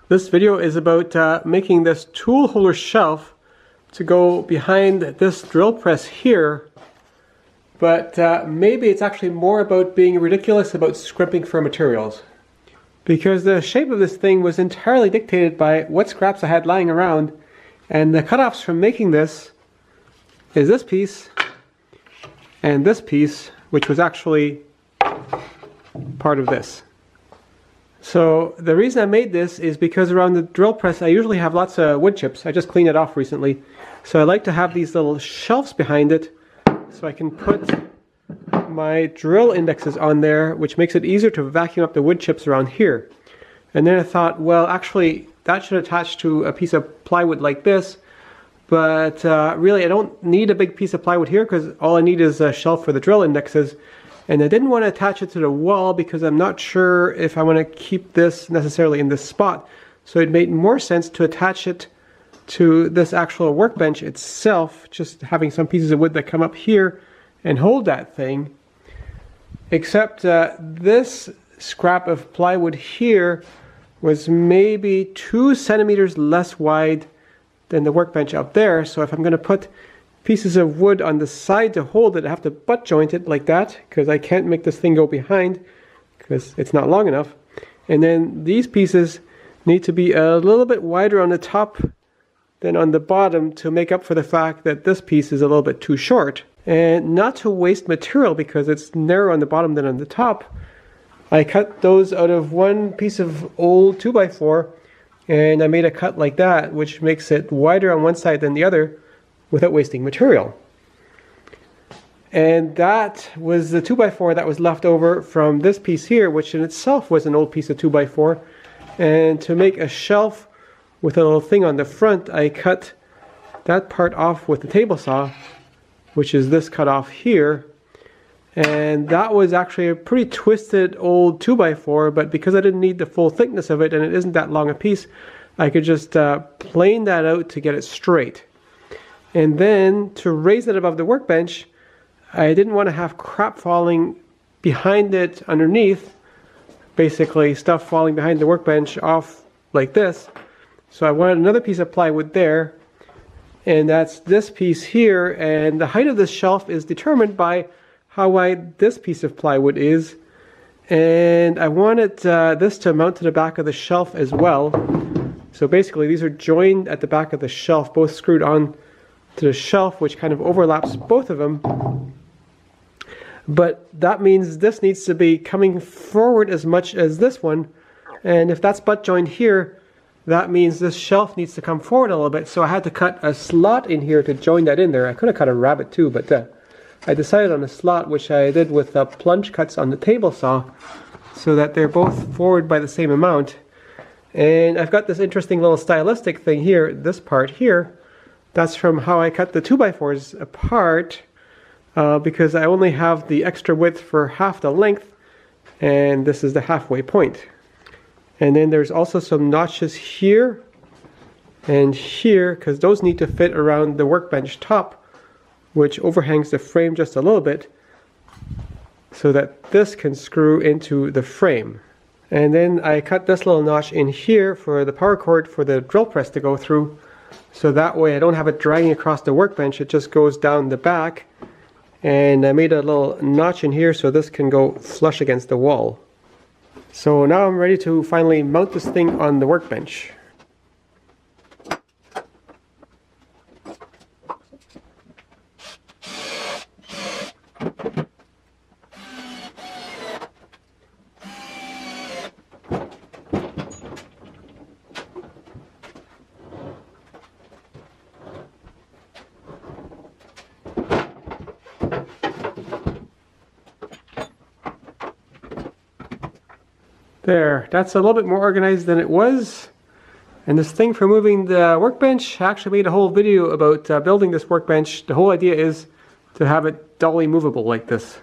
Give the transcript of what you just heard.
This video is about making this tool holder shelf to go behind this drill press here, but maybe it's actually more about being ridiculous about scrimping for materials. Because the shape of this thing was entirely dictated by what scraps I had lying around, and the cutoffs from making this is this piece and this piece, which was actually part of this. So the reason I made this is because around the drill press I usually have lots of wood chips. I just cleaned it off recently. So I like to have these little shelves behind it so I can put my drill indexes on there, which makes it easier to vacuum up the wood chips around here. And then I thought, well, actually that should attach to a piece of plywood like this, but really I don't need a big piece of plywood here because all I need is a shelf for the drill indexes. And I didn't want to attach it to the wall because I'm not sure if I want to keep this necessarily in this spot. So it made more sense to attach it to this actual workbench itself, just having some pieces of wood that come up here and hold that thing. Except this scrap of plywood here was maybe 2 centimeters less wide than the workbench up there. So if I'm going to put pieces of wood on the side to hold it, I have to butt joint it like that because I can't make this thing go behind because it's not long enough. And then these pieces need to be a little bit wider on the top than on the bottom to make up for the fact that this piece is a little bit too short. And not to waste material because it's narrower on the bottom than on the top, I cut those out of one piece of old 2x4 and I made a cut like that, which makes it wider on one side than the other without wasting material. And that was the 2x4 that was left over from this piece here, which in itself was an old piece of 2x4. And to make a shelf with a little thing on the front, I cut that part off with the table saw, which is this cut off here. And that was actually a pretty twisted old 2x4, but because I didn't need the full thickness of it and it isn't that long a piece, I could just plane that out to get it straight. And then to raise it above the workbench, I didn't want to have crap falling behind it underneath, basically stuff falling behind the workbench off like this. So I wanted another piece of plywood there, and that's this piece here, and the height of this shelf is determined by how wide this piece of plywood is. And I wanted this to mount to the back of the shelf as well. So basically these are joined at the back of the shelf, both screwed on to the shelf, which kind of overlaps both of them. But that means this needs to be coming forward as much as this one, and if that's butt joined here, that means this shelf needs to come forward a little bit. So I had to cut a slot in here to join that in there. I could have cut a rabbet too, but I decided on a slot, which I did with plunge cuts on the table saw, so that they're both forward by the same amount. And I've got this interesting little stylistic thing here, this part here. That's from how I cut the 2x4s apart, because I only have the extra width for half the length, and this is the halfway point. And then there's also some notches here and here, because those need to fit around the workbench top, which overhangs the frame just a little bit, so that this can screw into the frame. And then I cut this little notch in here for the power cord for the drill press to go through. So that way I don't have it dragging across the workbench, it just goes down the back. And I made a little notch in here so this can go flush against the wall. So now I'm ready to finally mount this thing on the workbench. There, that's a little bit more organized than it was. And this thing for moving the workbench, I actually made a whole video about building this workbench. The whole idea is to have it dolly movable like this.